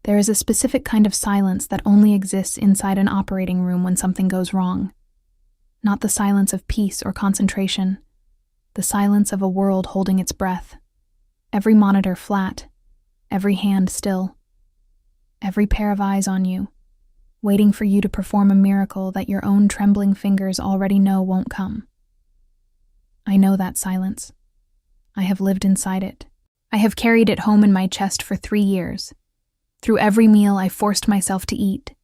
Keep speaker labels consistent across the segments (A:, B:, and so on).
A: There is a specific kind of silence that only exists inside an operating room when something goes wrong. Not the silence of peace or concentration, the silence of a world holding its breath. Every monitor flat, every hand still, every pair of eyes on you, waiting for you to perform a miracle that your own trembling fingers already know won't come. I know that silence. I have lived inside it. I have carried it home in my chest for 3 years. Through every meal I forced myself to eat.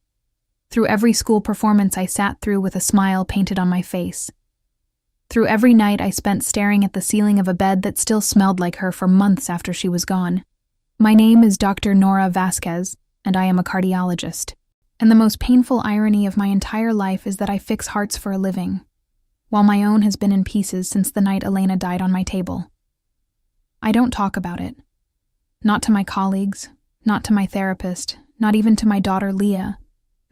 A: Through every school performance I sat through with a smile painted on my face. Through every night I spent staring at the ceiling of a bed that still smelled like her for months after she was gone. My name is Dr. Nora Vasquez, and I am a cardiologist. And the most painful irony of my entire life is that I fix hearts for a living, while my own has been in pieces since the night Elena died on my table. I don't talk about it. Not to my colleagues, not to my therapist, not even to my daughter Leah,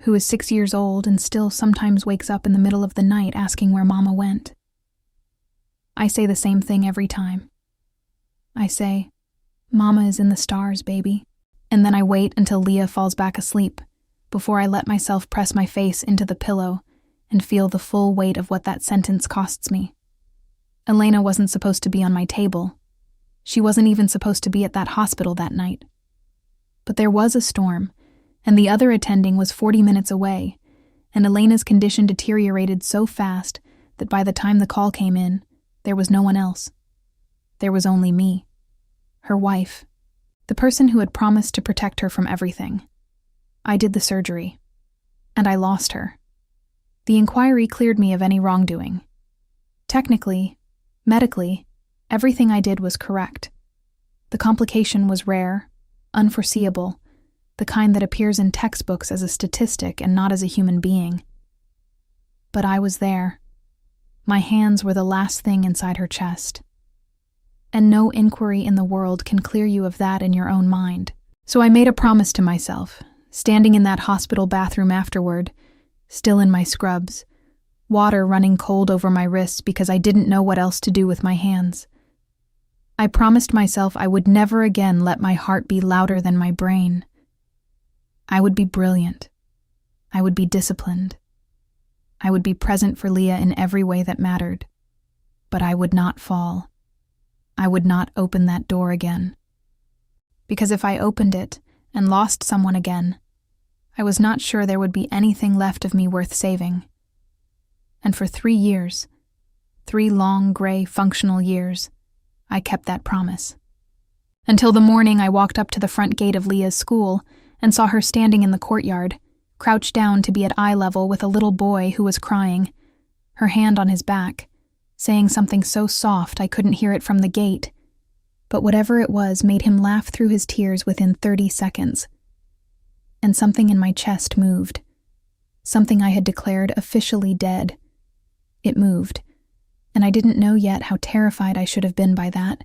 A: who is 6 years old and still sometimes wakes up in the middle of the night asking where Mama went. I say the same thing every time. I say, "Mama is in the stars, baby," and then I wait until Leah falls back asleep before I let myself press my face into the pillow and feel the full weight of what that sentence costs me. Elena wasn't supposed to be on my table. She wasn't even supposed to be at that hospital that night. But there was a storm, and the other attending was 40 minutes away, and Elena's condition deteriorated so fast that by the time the call came in, there was no one else. There was only me, her wife, the person who had promised to protect her from everything. I did the surgery, and I lost her. The inquiry cleared me of any wrongdoing. Technically, medically, everything I did was correct. The complication was rare, unforeseeable, the kind that appears in textbooks as a statistic and not as a human being. But I was there. My hands were the last thing inside her chest. And no inquiry in the world can clear you of that in your own mind. So I made a promise to myself, standing in that hospital bathroom afterward, still in my scrubs, water running cold over my wrists because I didn't know what else to do with my hands. I promised myself I would never again let my heart be louder than my brain. I would be brilliant. I would be disciplined. I would be present for Leah in every way that mattered. But I would not fall. I would not open that door again. Because if I opened it and lost someone again, I was not sure there would be anything left of me worth saving. And for 3 years, 3 long, gray, functional years, I kept that promise. Until the morning I walked up to the front gate of Leah's school and saw her standing in the courtyard, crouched down to be at eye level with a little boy who was crying, her hand on his back, saying something so soft I couldn't hear it from the gate, but whatever it was made him laugh through his tears within 30 seconds. And something in my chest moved. Something I had declared officially dead. It moved, and I didn't know yet how terrified I should have been by that.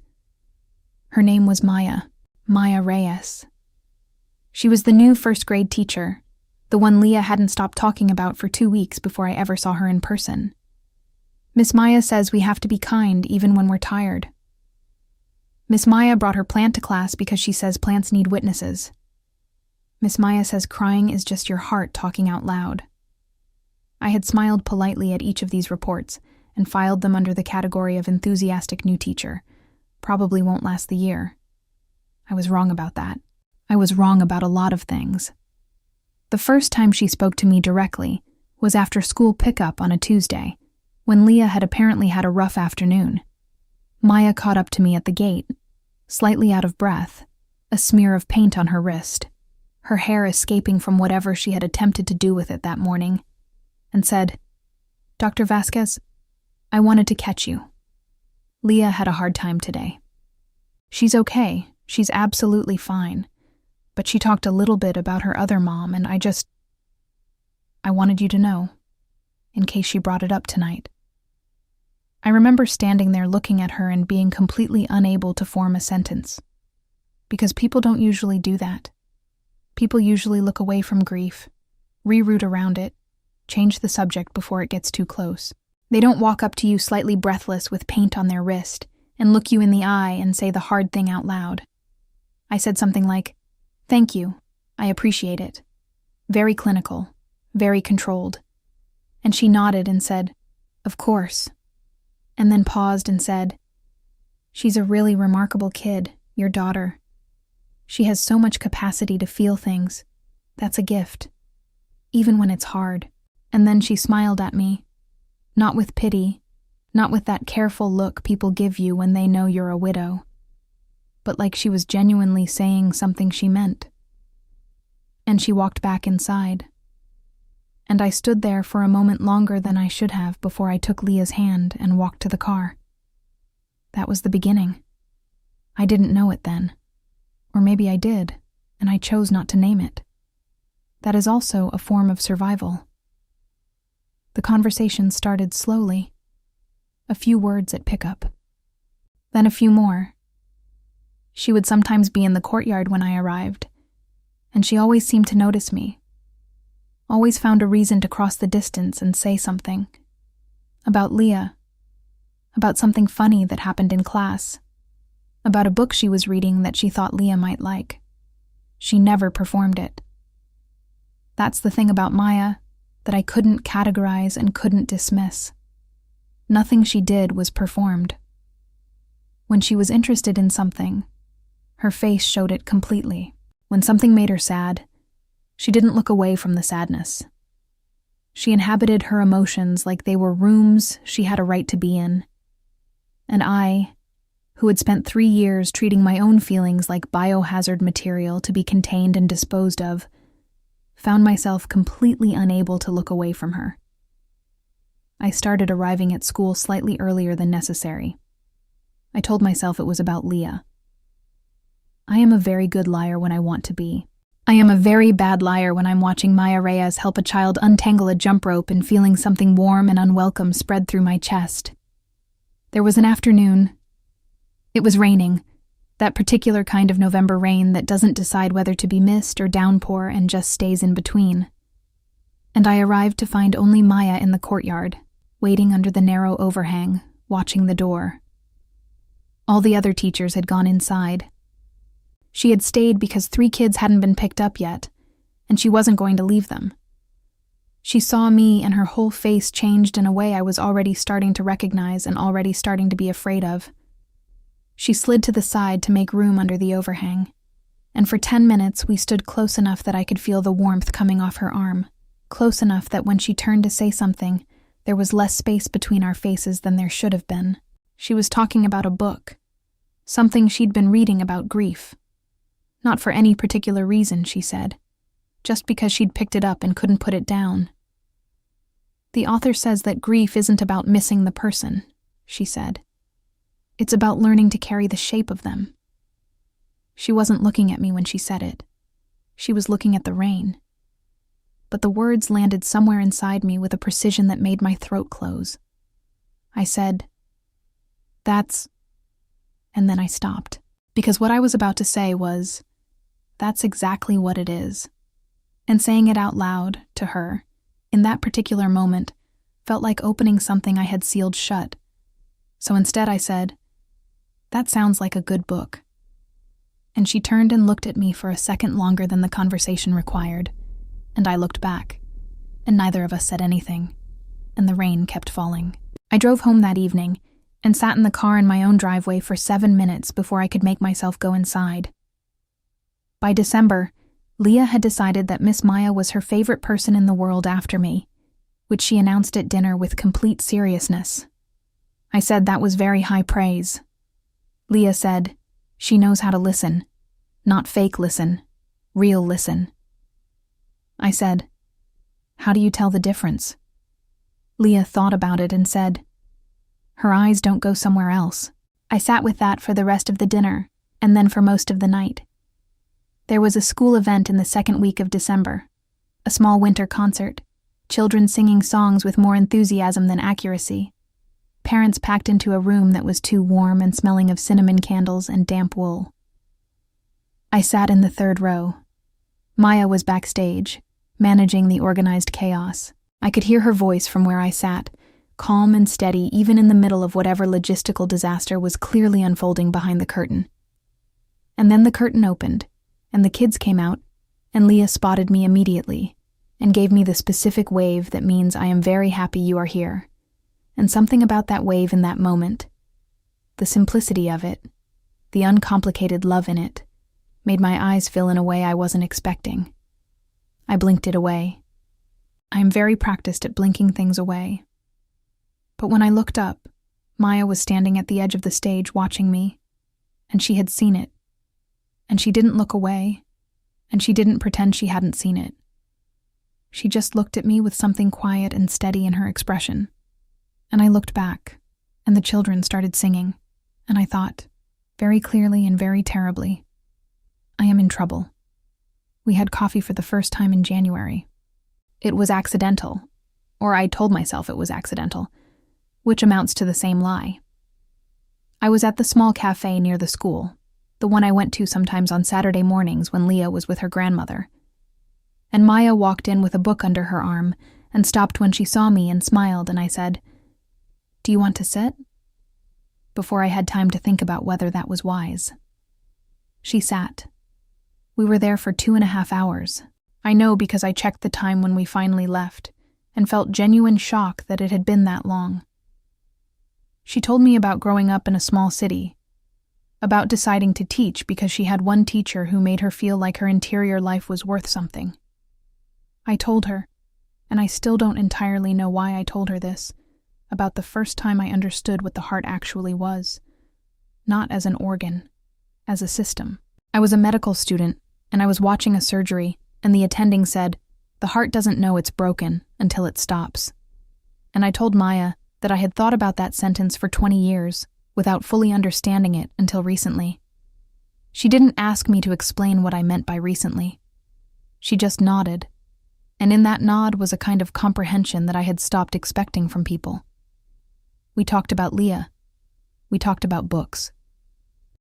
A: Her name was Maya Reyes. She was the new first-grade teacher, the one Leah hadn't stopped talking about for 2 weeks before I ever saw her in person. Miss Maya says we have to be kind even when we're tired. Miss Maya brought her plant to class because she says plants need witnesses. Miss Maya says crying is just your heart talking out loud. I had smiled politely at each of these reports and filed them under the category of enthusiastic new teacher. Probably won't last the year. I was wrong about that. I was wrong about a lot of things. The first time she spoke to me directly was after school pickup on a Tuesday, when Leah had apparently had a rough afternoon. Maya caught up to me at the gate, slightly out of breath, a smear of paint on her wrist, her hair escaping from whatever she had attempted to do with it that morning, and said, "Dr. Vasquez, I wanted to catch you. Leah had a hard time today. She's okay, she's absolutely fine, but she talked a little bit about her other mom, and I wanted you to know, in case she brought it up tonight." I remember standing there looking at her and being completely unable to form a sentence. Because people don't usually do that. People usually look away from grief, reroute around it, change the subject before it gets too close. They don't walk up to you slightly breathless with paint on their wrist and look you in the eye and say the hard thing out loud. I said something like, "Thank you," I appreciate it. Very clinical, very controlled. And she nodded and said, "Of course." And then paused and said, "She's a really remarkable kid, your daughter. She has so much capacity to feel things. That's a gift. Even when it's hard." And then she smiled at me. Not with pity, not with that careful look people give you when they know you're a widow, but like she was genuinely saying something she meant. And she walked back inside. And I stood there for a moment longer than I should have before I took Leah's hand and walked to the car. That was the beginning. I didn't know it then. Or maybe I did, and I chose not to name it. That is also a form of survival. The conversation started slowly. A few words at pickup. Then a few more. She would sometimes be in the courtyard when I arrived, and she always seemed to notice me. Always found a reason to cross the distance and say something. About Leah. About something funny that happened in class. About a book she was reading that she thought Leah might like. She never performed it. That's the thing about Maya that I couldn't categorize and couldn't dismiss. Nothing she did was performed. When she was interested in something, her face showed it completely. When something made her sad, she didn't look away from the sadness. She inhabited her emotions like they were rooms she had a right to be in. And I, who had spent 3 years treating my own feelings like biohazard material to be contained and disposed of, found myself completely unable to look away from her. I started arriving at school slightly earlier than necessary. I told myself it was about Leah. I am a very good liar when I want to be. I am a very bad liar when I'm watching Maya Reyes help a child untangle a jump rope and feeling something warm and unwelcome spread through my chest. There was an afternoon. It was raining, that particular kind of November rain that doesn't decide whether to be mist or downpour and just stays in between. And I arrived to find only Maya in the courtyard, waiting under the narrow overhang, watching the door. All the other teachers had gone inside. She had stayed because 3 kids hadn't been picked up yet, and she wasn't going to leave them. She saw me and her whole face changed in a way I was already starting to recognize and already starting to be afraid of. She slid to the side to make room under the overhang, and for 10 minutes we stood close enough that I could feel the warmth coming off her arm, close enough that when she turned to say something, there was less space between our faces than there should have been. She was talking about a book, something she'd been reading about grief. Not for any particular reason, she said, just because she'd picked it up and couldn't put it down. The author says that grief isn't about missing the person, she said. It's about learning to carry the shape of them. She wasn't looking at me when she said it. She was looking at the rain. But the words landed somewhere inside me with a precision that made my throat close. I said, "That's..." And then I stopped, because what I was about to say was, "That's exactly what it is." And saying it out loud, to her, in that particular moment, felt like opening something I had sealed shut. So instead I said, "That sounds like a good book." And she turned and looked at me for a second longer than the conversation required, and I looked back, and neither of us said anything, and the rain kept falling. I drove home that evening, and sat in the car in my own driveway for 7 minutes before I could make myself go inside. By December, Leah had decided that Miss Maya was her favorite person in the world after me, which she announced at dinner with complete seriousness. I said that was very high praise. Leah said, "She knows how to listen. Not fake listen, real listen." I said, "How do you tell the difference?" Leah thought about it and said, "Her eyes don't go somewhere else." I sat with that for the rest of the dinner, and then for most of the night. There was a school event in the second week of December, a small winter concert, children singing songs with more enthusiasm than accuracy. Parents packed into a room that was too warm and smelling of cinnamon candles and damp wool. I sat in the 3rd row. Maya was backstage, managing the organized chaos. I could hear her voice from where I sat, calm and steady even in the middle of whatever logistical disaster was clearly unfolding behind the curtain. And then the curtain opened, and the kids came out, and Leah spotted me immediately and gave me the specific wave that means I am very happy you are here. And something about that wave in that moment, the simplicity of it, the uncomplicated love in it, made my eyes fill in a way I wasn't expecting. I blinked it away. I am very practiced at blinking things away. But when I looked up, Maya was standing at the edge of the stage watching me, and she had seen it. And she didn't look away, and she didn't pretend she hadn't seen it. She just looked at me with something quiet and steady in her expression. And I looked back, and the children started singing, and I thought, very clearly and very terribly, I am in trouble. We had coffee for the first time in January. It was accidental, or I told myself it was accidental, which amounts to the same lie. I was at the small cafe near the school, the one I went to sometimes on Saturday mornings when Leah was with her grandmother. And Maya walked in with a book under her arm and stopped when she saw me and smiled, and I said, "Do you want to sit?" Before I had time to think about whether that was wise. She sat. We were there for 2.5 hours. I know because I checked the time when we finally left and felt genuine shock that it had been that long. She told me about growing up in a small city, about deciding to teach because she had one teacher who made her feel like her interior life was worth something. I told her, and I still don't entirely know why I told her this, about the first time I understood what the heart actually was, not as an organ, as a system. I was a medical student, and I was watching a surgery, and the attending said, "The heart doesn't know it's broken until it stops." And I told Maya that I had thought about that sentence for 20 years without fully understanding it until recently. She didn't ask me to explain what I meant by recently. She just nodded, and in that nod was a kind of comprehension that I had stopped expecting from people. We talked about Leah. We talked about books.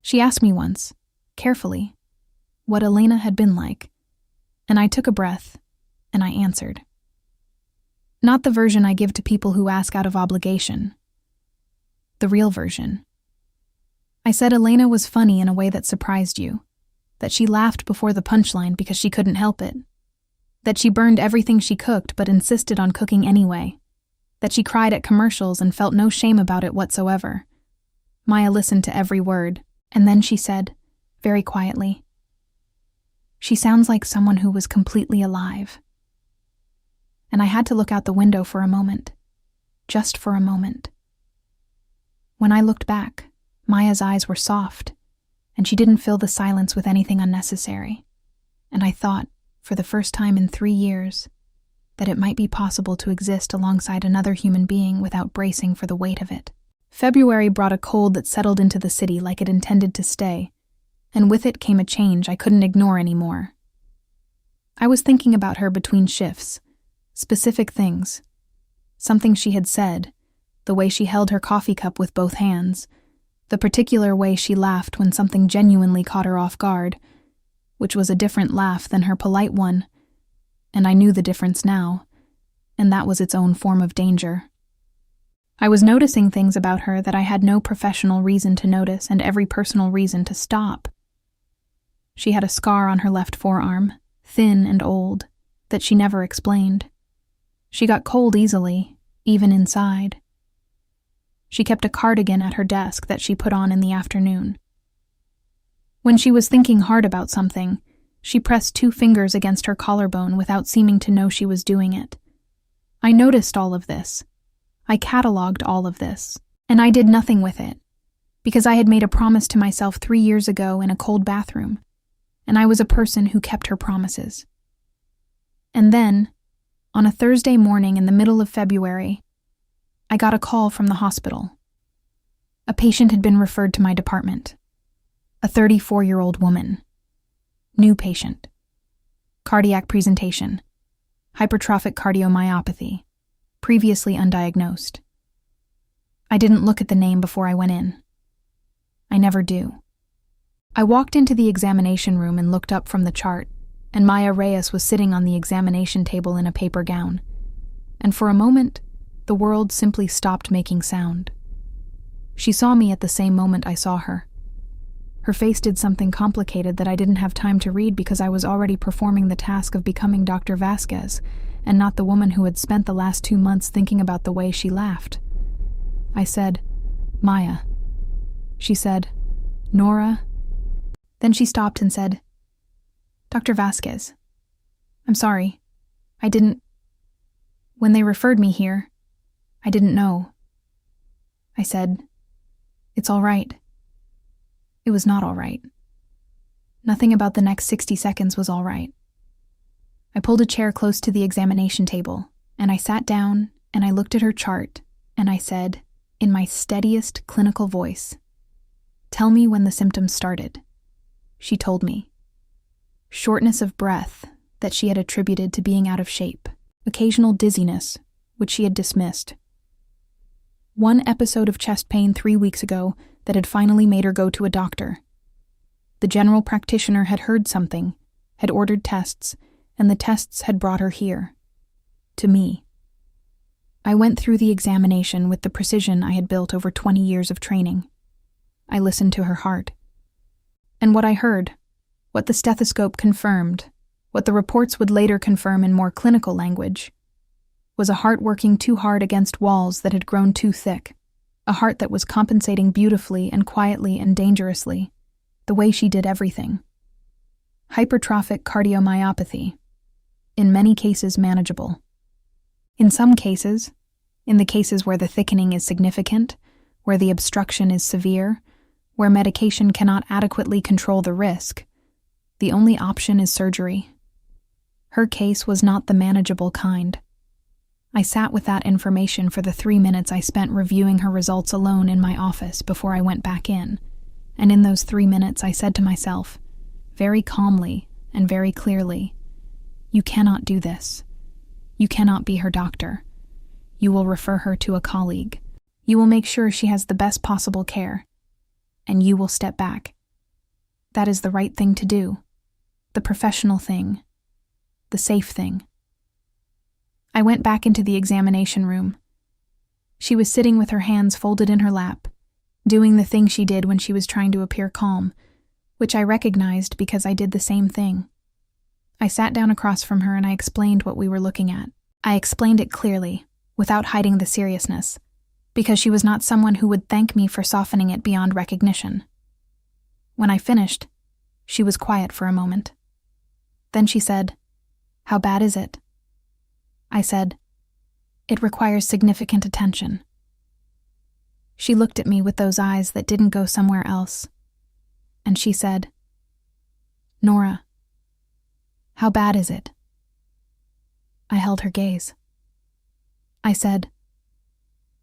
A: She asked me once, carefully, what Elena had been like, and I took a breath, and I answered. Not the version I give to people who ask out of obligation. The real version. I said Elena was funny in a way that surprised you, that she laughed before the punchline because she couldn't help it, that she burned everything she cooked but insisted on cooking anyway, that she cried at commercials and felt no shame about it whatsoever. Maya listened to every word, and then she said, very quietly, "She sounds like someone who was completely alive." And I had to look out the window for a moment, just for a moment. When I looked back, Maya's eyes were soft, and she didn't fill the silence with anything unnecessary. And I thought, for the first time in 3 years, that it might be possible to exist alongside another human being without bracing for the weight of it. February brought a cold that settled into the city like it intended to stay, and with it came a change I couldn't ignore anymore. I was thinking about her between shifts, specific things, something she had said, the way she held her coffee cup with both hands, the particular way she laughed when something genuinely caught her off guard, which was a different laugh than her polite one, and I knew the difference now, and that was its own form of danger. I was noticing things about her that I had no professional reason to notice and every personal reason to stop. She had a scar on her left forearm, thin and old, that she never explained. She got cold easily, even inside. She kept a cardigan at her desk that she put on in the afternoon. When she was thinking hard about something, she pressed 2 fingers against her collarbone without seeming to know she was doing it. I noticed all of this. I cataloged all of this, and I did nothing with it, because I had made a promise to myself 3 years ago in a cold bathroom, and I was a person who kept her promises. And then, on a Thursday morning in the middle of February, I got a call from the hospital. A patient had been referred to my department. A 34-year-old woman. New patient. Cardiac presentation. Hypertrophic cardiomyopathy. Previously undiagnosed. I didn't look at the name before I went in. I never do. I walked into the examination room and looked up from the chart, and Maya Reyes was sitting on the examination table in a paper gown. And for a moment, the world simply stopped making sound. She saw me at the same moment I saw her. Her face did something complicated that I didn't have time to read because I was already performing the task of becoming Dr. Vasquez, and not the woman who had spent the last 2 months thinking about the way she laughed. I said, "Maya." She said, "Nora." Then she stopped and said, "Dr. Vasquez, I'm sorry. I didn't... When they referred me here, I didn't know." I said, "It's all right." It was not all right. Nothing about the next 60 seconds was all right. I pulled a chair close to the examination table, and I sat down, and I looked at her chart, and I said, in my steadiest clinical voice, "Tell me when the symptoms started." She told me. Shortness of breath that she had attributed to being out of shape. Occasional dizziness, which she had dismissed. One episode of chest pain 3 weeks ago that had finally made her go to a doctor. The general practitioner had heard something, had ordered tests, and the tests had brought her here. To me. I went through the examination with the precision I had built over 20 years of training. I listened to her heart. And what I heard, what the stethoscope confirmed, what the reports would later confirm in more clinical language, was a heart working too hard against walls that had grown too thick, a heart that was compensating beautifully and quietly and dangerously, the way she did everything. Hypertrophic cardiomyopathy, in many cases manageable. In some cases, in the cases where the thickening is significant, where the obstruction is severe, where medication cannot adequately control the risk, the only option is surgery. Her case was not the manageable kind. I sat with that information for the 3 minutes I spent reviewing her results alone in my office before I went back in, and in those 3 minutes I said to myself, very calmly and very clearly, "You cannot do this. You cannot be her doctor. You will refer her to a colleague. You will make sure she has the best possible care. And you will step back. That is the right thing to do. The professional thing. The safe thing." I went back into the examination room. She was sitting with her hands folded in her lap, doing the thing she did when she was trying to appear calm, which I recognized because I did the same thing. I sat down across from her and I explained what we were looking at. I explained it clearly, without hiding the seriousness, because she was not someone who would thank me for softening it beyond recognition. When I finished, she was quiet for a moment. Then she said, "How bad is it?" I said, "It requires significant attention." She looked at me with those eyes that didn't go somewhere else, and she said, "Nora, how bad is it?" I held her gaze. I said,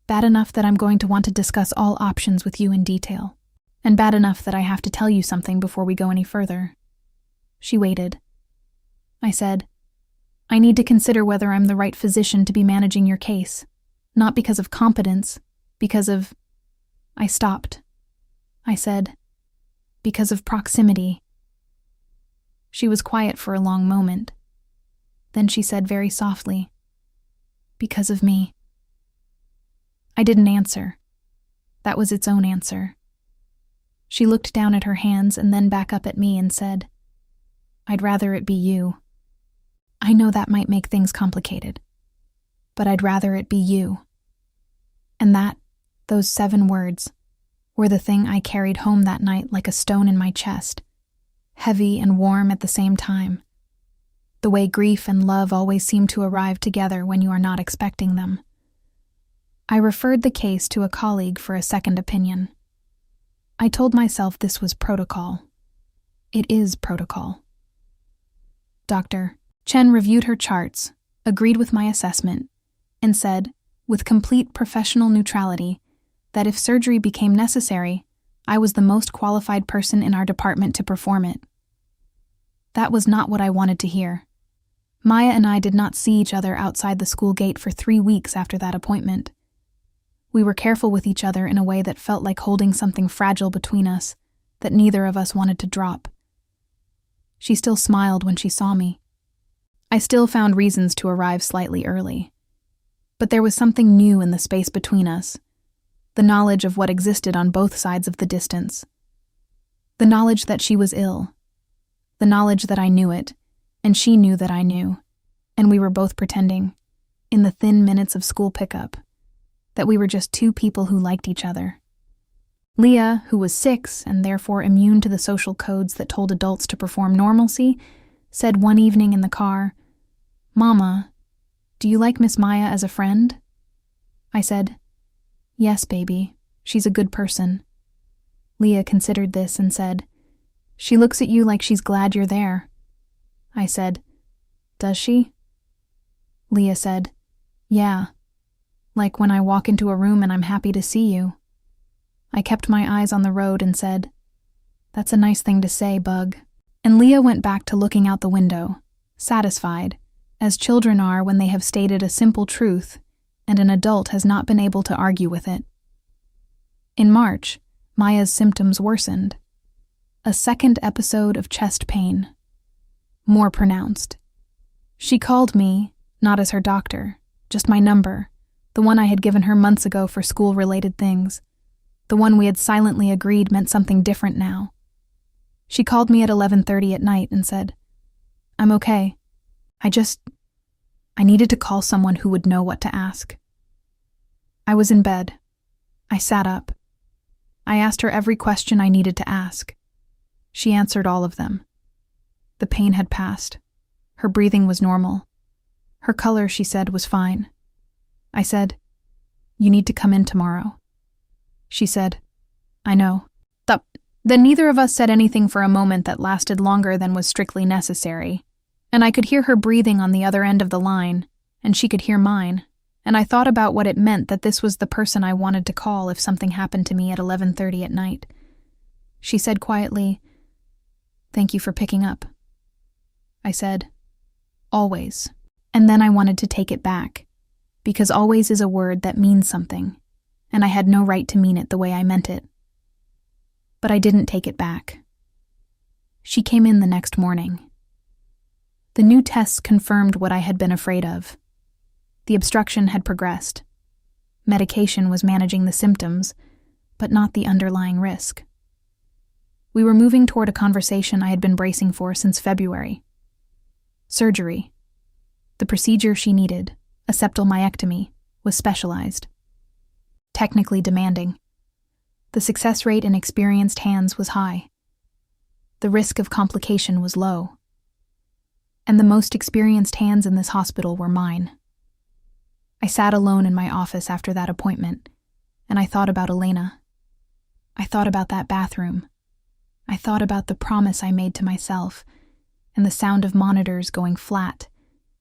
A: "Bad enough that I'm going to want to discuss all options with you in detail, and bad enough that I have to tell you something before we go any further." She waited. I said, "I need to consider whether I'm the right physician to be managing your case, not because of competence, because of..." I stopped. I said, "Because of proximity." She was quiet for a long moment. Then she said very softly, "Because of me." I didn't answer. That was its own answer. She looked down at her hands and then back up at me and said, "I'd rather it be you. I know that might make things complicated, but I'd rather it be you." And those 7 words, were the thing I carried home that night like a stone in my chest, heavy and warm at the same time, the way grief and love always seem to arrive together when you are not expecting them. I referred the case to a colleague for a second opinion. I told myself this was protocol. It is protocol. Dr. Chen reviewed her charts, agreed with my assessment, and said, with complete professional neutrality, that if surgery became necessary, I was the most qualified person in our department to perform it. That was not what I wanted to hear. Maya and I did not see each other outside the school gate for 3 weeks after that appointment. We were careful with each other in a way that felt like holding something fragile between us that neither of us wanted to drop. She still smiled when she saw me. I still found reasons to arrive slightly early. But there was something new in the space between us, the knowledge of what existed on both sides of the distance. The knowledge that she was ill. The knowledge that I knew it, and she knew that I knew, and we were both pretending, in the thin minutes of school pickup, that we were just two people who liked each other. Leah, who was 6 and therefore immune to the social codes that told adults to perform normalcy, said one evening in the car, "Mama, do you like Miss Maya as a friend?" I said, "Yes, baby, she's a good person." Leah considered this and said, "She looks at you like she's glad you're there." I said, "Does she?" Leah said, "Yeah, like when I walk into a room and I'm happy to see you." I kept my eyes on the road and said, "That's a nice thing to say, Bug." And Leah went back to looking out the window, satisfied, as children are when they have stated a simple truth and an adult has not been able to argue with it. In March, Maya's symptoms worsened. A second episode of chest pain. More pronounced. She called me, not as her doctor, just my number, the one I had given her months ago for school-related things, the one we had silently agreed meant something different now. She called me at 11:30 at night and said, "I'm okay. I needed to call someone who would know what to ask." I was in bed. I sat up. I asked her every question I needed to ask. She answered all of them. The pain had passed. Her breathing was normal. Her color, she said, was fine. I said, "You need to come in tomorrow." She said, "I know." Then neither of us said anything for a moment that lasted longer than was strictly necessary, and I could hear her breathing on the other end of the line, and she could hear mine, and I thought about what it meant that this was the person I wanted to call if something happened to me at 11:30 at night. She said quietly, "Thank you for picking up." I said, "Always." And then I wanted to take it back, because always is a word that means something, and I had no right to mean it the way I meant it. But I didn't take it back. She came in the next morning. The new tests confirmed what I had been afraid of. The obstruction had progressed. Medication was managing the symptoms, but not the underlying risk. We were moving toward a conversation I had been bracing for since February. Surgery. The procedure she needed, a septal myectomy, was specialized. Technically demanding. The success rate in experienced hands was high. The risk of complication was low. And the most experienced hands in this hospital were mine. I sat alone in my office after that appointment, and I thought about Elena. I thought about that bathroom. I thought about the promise I made to myself, and the sound of monitors going flat,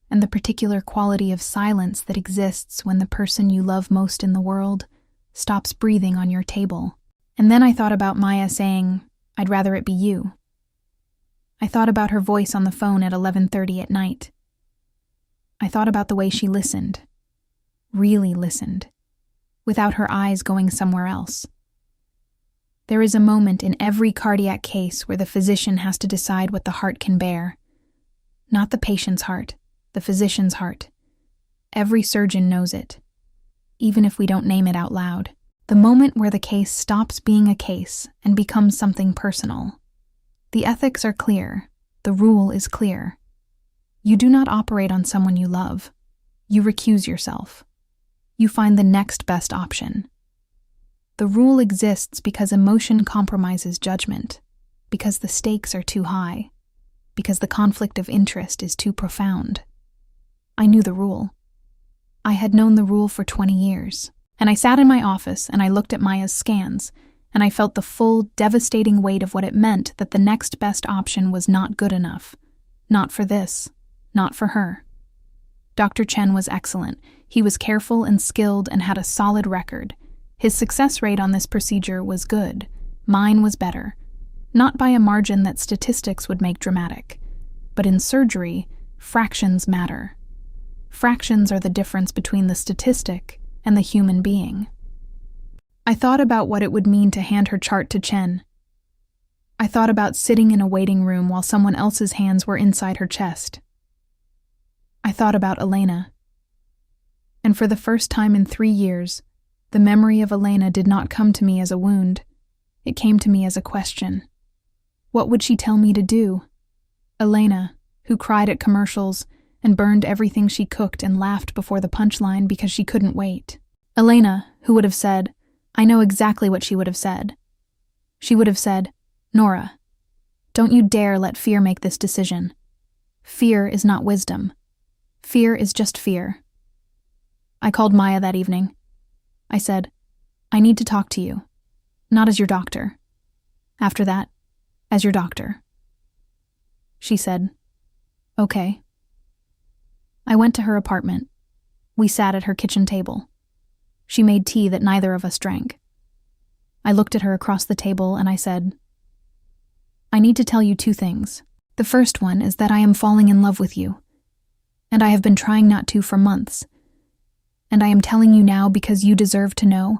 A: and the particular quality of silence that exists when the person you love most in the world stops breathing on your table. And then I thought about Maya saying, "I'd rather it be you." I thought about her voice on the phone at 11:30 at night. I thought about the way she listened, really listened, without her eyes going somewhere else. There is a moment in every cardiac case where the physician has to decide what the heart can bear. Not the patient's heart, the physician's heart. Every surgeon knows it, even if we don't name it out loud. The moment where the case stops being a case and becomes something personal. The ethics are clear. The rule is clear. You do not operate on someone you love. You recuse yourself. You find the next best option. The rule exists because emotion compromises judgment, because the stakes are too high, because the conflict of interest is too profound. I knew the rule. I had known the rule for 20 years. And I sat in my office and I looked at Maya's scans, and I felt the full, devastating weight of what it meant that the next best option was not good enough. Not for this. Not for her. Dr. Chen was excellent. He was careful and skilled and had a solid record. His success rate on this procedure was good. Mine was better. Not by a margin that statistics would make dramatic. But in surgery, fractions matter. Fractions are the difference between the statistic and the human being. I thought about what it would mean to hand her chart to Chen. I thought about sitting in a waiting room while someone else's hands were inside her chest. I thought about Elena. And for the first time in 3 years, the memory of Elena did not come to me as a wound. It came to me as a question. What would she tell me to do? Elena, who cried at commercials and burned everything she cooked and laughed before the punchline because she couldn't wait. Elena, who would have said, I know exactly what she would have said. She would have said, Nora, don't you dare let fear make this decision. Fear is not wisdom. Fear is just fear. I called Maya that evening. I said, I need to talk to you, not as your doctor. After that, as your doctor. She said, okay. I went to her apartment. We sat at her kitchen table. She made tea that neither of us drank. I looked at her across the table and I said, I need to tell you two things. The first one is that I am falling in love with you, and I have been trying not to for months. And I am telling you now because you deserve to know,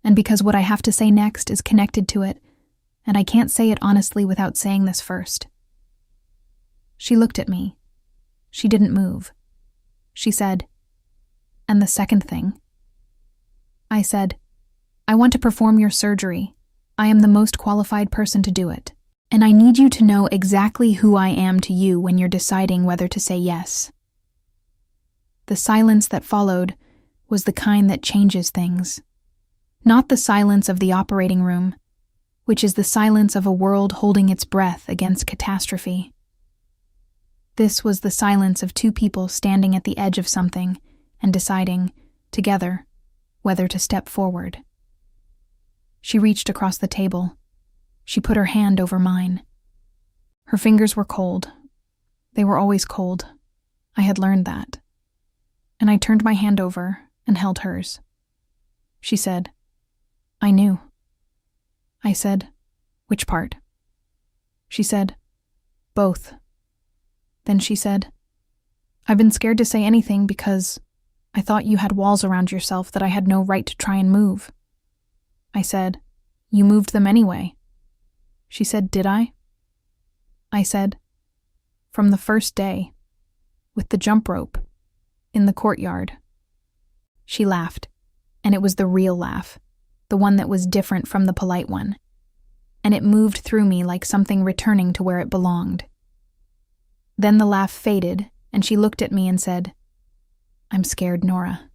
A: and because what I have to say next is connected to it, and I can't say it honestly without saying this first. She looked at me. She didn't move. She said, and the second thing? I said, I want to perform your surgery. I am the most qualified person to do it. And I need you to know exactly who I am to you when you're deciding whether to say yes. The silence that followed was the kind that changes things. Not the silence of the operating room, which is the silence of a world holding its breath against catastrophe. This was the silence of two people standing at the edge of something and deciding, together, whether to step forward. She reached across the table. She put her hand over mine. Her fingers were cold. They were always cold. I had learned that. And I turned my hand over and held hers. She said, I knew. I said, which part? She said, both. Then she said, I've been scared to say anything because I thought you had walls around yourself that I had no right to try and move. I said, you moved them anyway. She said, did I? I said, from the first day, with the jump rope, in the courtyard. She laughed, and it was the real laugh, the one that was different from the polite one, and it moved through me like something returning to where it belonged. Then the laugh faded, and she looked at me and said, I'm scared, Nora.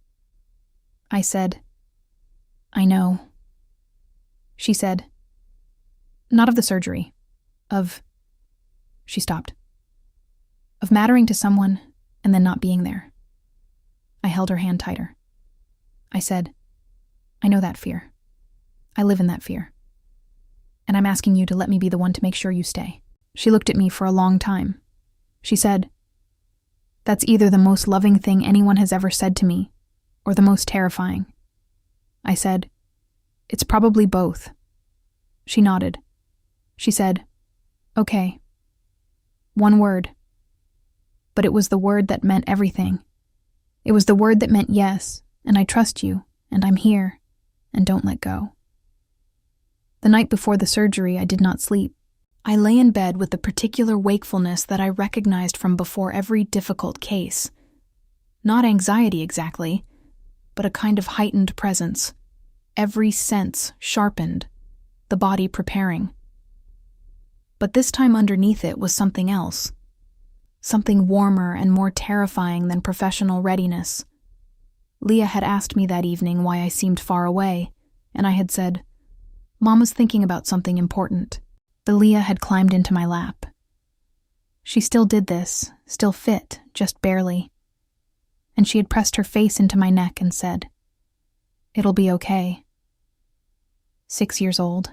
A: I said, I know. She said, not of the surgery, she stopped, of mattering to someone and then not being there. I held her hand tighter. I said, I know that fear. I live in that fear. And I'm asking you to let me be the one to make sure you stay. She looked at me for a long time. She said, that's either the most loving thing anyone has ever said to me, or the most terrifying. I said, it's probably both. She nodded. She said, okay. One word. But it was the word that meant everything. It was the word that meant yes, and I trust you, and I'm here, and don't let go. The night before the surgery, I did not sleep. I lay in bed with the particular wakefulness that I recognized from before every difficult case. Not anxiety exactly, but a kind of heightened presence. Every sense sharpened, the body preparing. But this time underneath it was something else. Something warmer and more terrifying than professional readiness. Leah had asked me that evening why I seemed far away, and I had said, Mama's thinking about something important. The Leah had climbed into my lap. She still did this, still fit, just barely. And she had pressed her face into my neck and said, it'll be okay. 6 years old.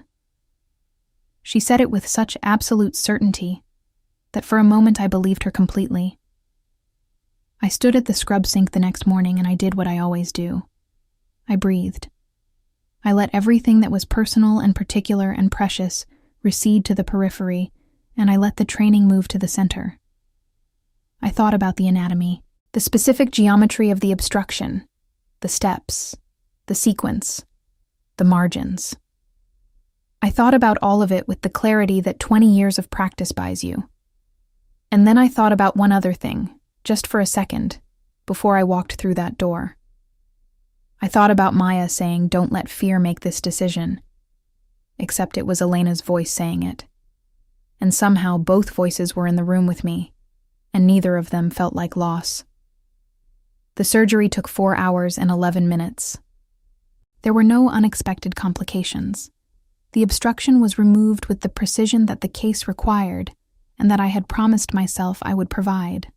A: She said it with such absolute certainty that for a moment I believed her completely. I stood at the scrub sink the next morning and I did what I always do. I breathed. I let everything that was personal and particular and precious recede to the periphery, and I let the training move to the center. I thought about the anatomy, the specific geometry of the obstruction, the steps, the sequence, the margins. I thought about all of it with the clarity that 20 years of practice buys you. And then I thought about one other thing, just for a second, before I walked through that door. I thought about Maya saying, don't let fear make this decision. Except it was Elena's voice saying it. and somehow both voices were in the room with me, and neither of them felt like loss. The surgery took 4 hours and 11 minutes. There were no unexpected complications. The obstruction was removed with the precision that the case required and that I had promised myself I would provide.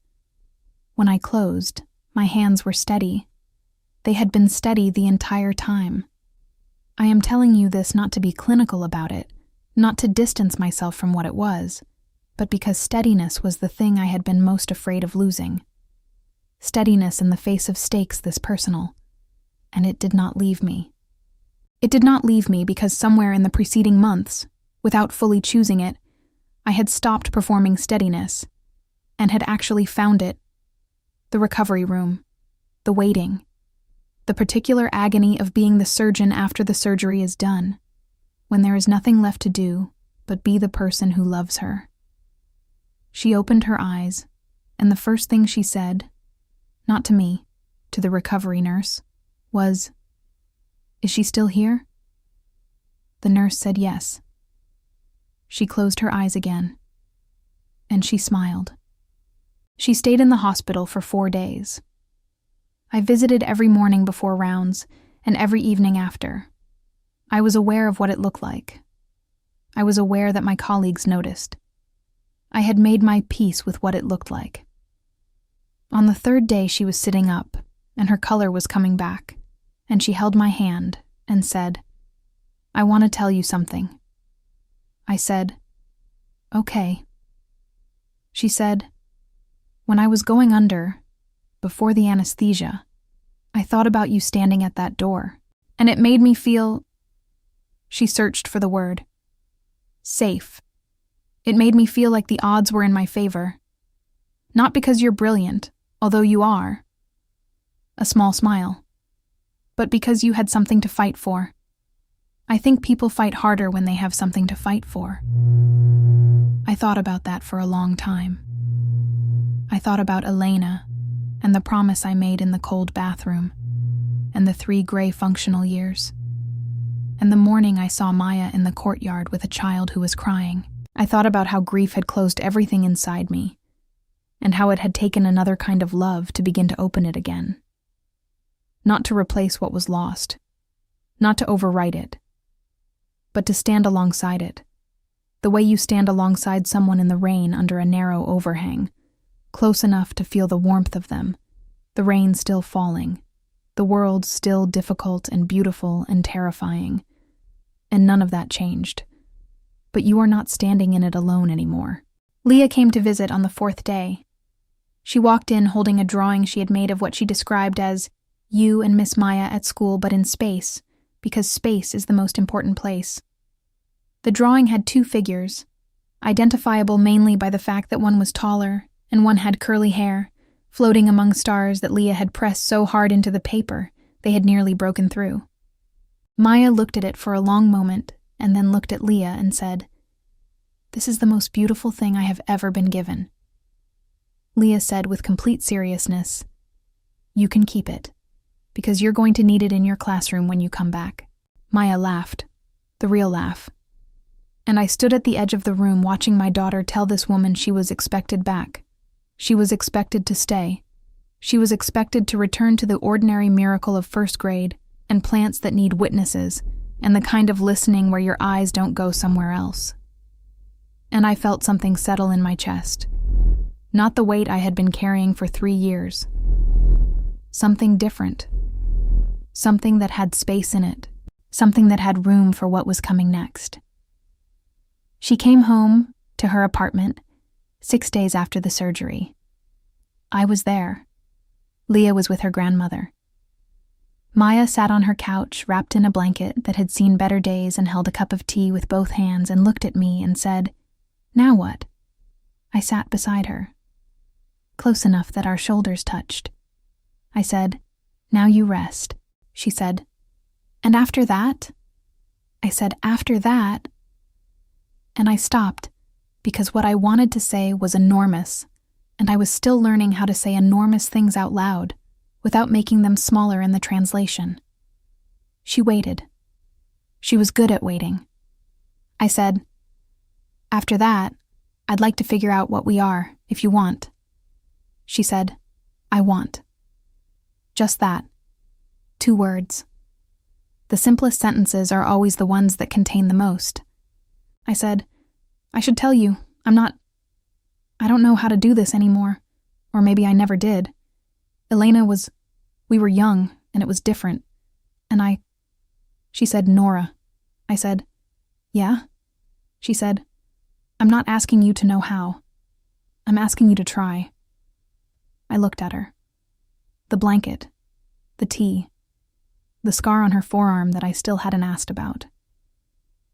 A: When I closed, my hands were steady. They had been steady the entire time. I am telling you this not to be clinical about it, not to distance myself from what it was, but because steadiness was the thing I had been most afraid of losing. Steadiness in the face of stakes this personal, and it did not leave me. It did not leave me because somewhere in the preceding months, without fully choosing it, I had stopped performing steadiness, and had actually found it. The recovery room, the waiting, the particular agony of being the surgeon after the surgery is done, when there is nothing left to do but be the person who loves her. She opened her eyes, and the first thing she said, not to me, to the recovery nurse, was, "Is she still here?" The nurse said yes. She closed her eyes again, and she smiled. She stayed in the hospital for 4 days. I visited every morning before rounds and every evening after. I was aware of what it looked like. I was aware that my colleagues noticed. I had made my peace with what it looked like. On the 3rd day she was sitting up, and her color was coming back, and she held my hand and said, "I want to tell you something." I said, "Okay." She said, "When I was going under, before the anesthesia, I thought about you standing at that door, and it made me feel," she searched for the word, "safe. It made me feel like the odds were in my favor. Not because you're brilliant, although you are," a small smile, "but because you had something to fight for. I think people fight harder when they have something to fight for." I thought about that for a long time. I thought about Elena and the promise I made in the cold bathroom, and the 3 gray functional years, and the morning I saw Maya in the courtyard with a child who was crying. I thought about how grief had closed everything inside me, and how it had taken another kind of love to begin to open it again. Not to replace what was lost, not to overwrite it, but to stand alongside it, the way you stand alongside someone in the rain under a narrow overhang, close enough to feel the warmth of them, the rain still falling, the world still difficult and beautiful and terrifying, and none of that changed. But you are not standing in it alone anymore. Leah came to visit on the 4th day. She walked in holding a drawing she had made of what she described as you and Miss Maya at school but in space, because space is the most important place. The drawing had 2 figures, identifiable mainly by the fact that one was taller and one had curly hair, floating among stars that Leah had pressed so hard into the paper they had nearly broken through. Maya looked at it for a long moment and then looked at Leah and said, "This is the most beautiful thing I have ever been given." Leah said with complete seriousness, "You can keep it, because you're going to need it in your classroom when you come back." Maya laughed, the real laugh. And I stood at the edge of the room watching my daughter tell this woman she was expected back. She was expected to stay. She was expected to return to the ordinary miracle of 1st grade and plants that need witnesses and the kind of listening where your eyes don't go somewhere else. And I felt something settle in my chest. Not the weight I had been carrying for 3 years. Something different. Something that had space in it. Something that had room for what was coming next. She came home to her apartment 6 days after the surgery. I was there. Leah was with her grandmother. Maya sat on her couch, wrapped in a blanket that had seen better days, and held a cup of tea with both hands and looked at me and said, "Now what?" I sat beside her, close enough that our shoulders touched. I said, "Now you rest." She said, "And after that?" I said, "After that," and I stopped because what I wanted to say was enormous, and I was still learning how to say enormous things out loud without making them smaller in the translation. She waited. She was good at waiting. I said, "After that, I'd like to figure out what we are, if you want. She said, I want. Just that. 2 words. The simplest sentences are always the ones that contain the most. I said, I should tell you, I don't know how to do this anymore. Or maybe I never did. We were young, and it was different. And She said, Nora. I said, yeah? She said, I'm not asking you to know how. I'm asking you to try. I looked at her. The blanket, the tea, the scar on her forearm that I still hadn't asked about.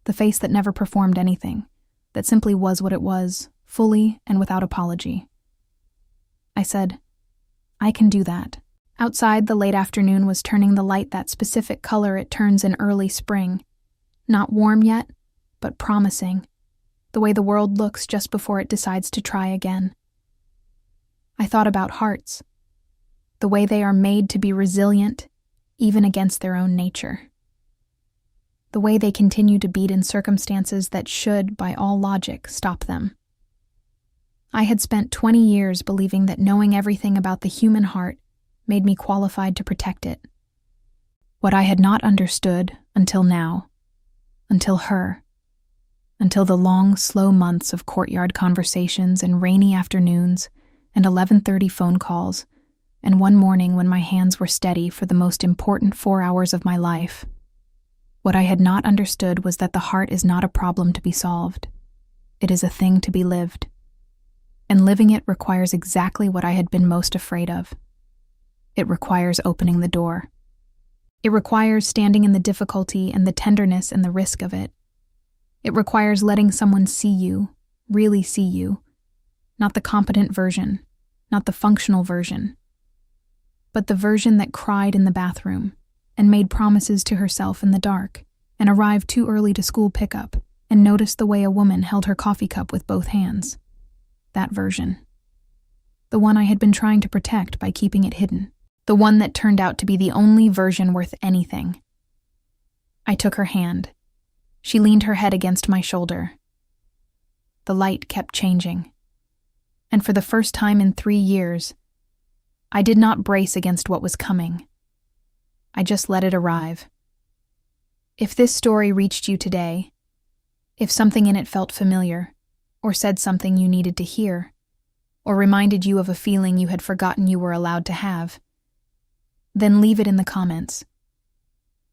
A: The face that never performed anything, that simply was what it was, fully and without apology. I said, I can do that. Outside, the late afternoon was turning the light that specific color it turns in early spring. Not warm yet, but promising. The way the world looks just before it decides to try again. I thought about hearts. The way they are made to be resilient, even against their own nature. The way they continue to beat in circumstances that should, by all logic, stop them. I had spent 20 years believing that knowing everything about the human heart made me qualified to protect it. What I had not understood until now, until her, until the long, slow months of courtyard conversations and rainy afternoons and 11:30 phone calls, and one morning when my hands were steady for the most important 4 hours of my life. What I had not understood was that the heart is not a problem to be solved. It is a thing to be lived. And living it requires exactly what I had been most afraid of. It requires opening the door. It requires standing in the difficulty and the tenderness and the risk of it. It requires letting someone see you, really see you, not the competent version, not the functional version, but the version that cried in the bathroom and made promises to herself in the dark and arrived too early to school pickup and noticed the way a woman held her coffee cup with both hands. That version. The one I had been trying to protect by keeping it hidden. The one that turned out to be the only version worth anything. I took her hand. She leaned her head against my shoulder. The light kept changing. And for the first time in 3 years, I did not brace against what was coming. I just let it arrive. If this story reached you today, if something in it felt familiar, or said something you needed to hear, or reminded you of a feeling you had forgotten you were allowed to have, then leave it in the comments.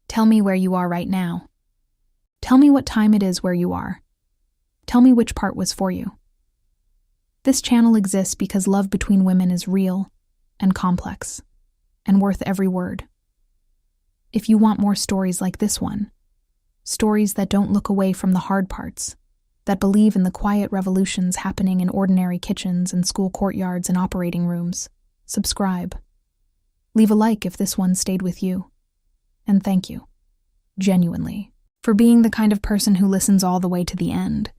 A: Tell me where you are right now. Tell me what time it is where you are. Tell me which part was for you. This channel exists because love between women is real and complex and worth every word. If you want more stories like this one, stories that don't look away from the hard parts, that believe in the quiet revolutions happening in ordinary kitchens and school courtyards and operating rooms, subscribe. Leave a like if this one stayed with you. And thank you, genuinely, for being the kind of person who listens all the way to the end.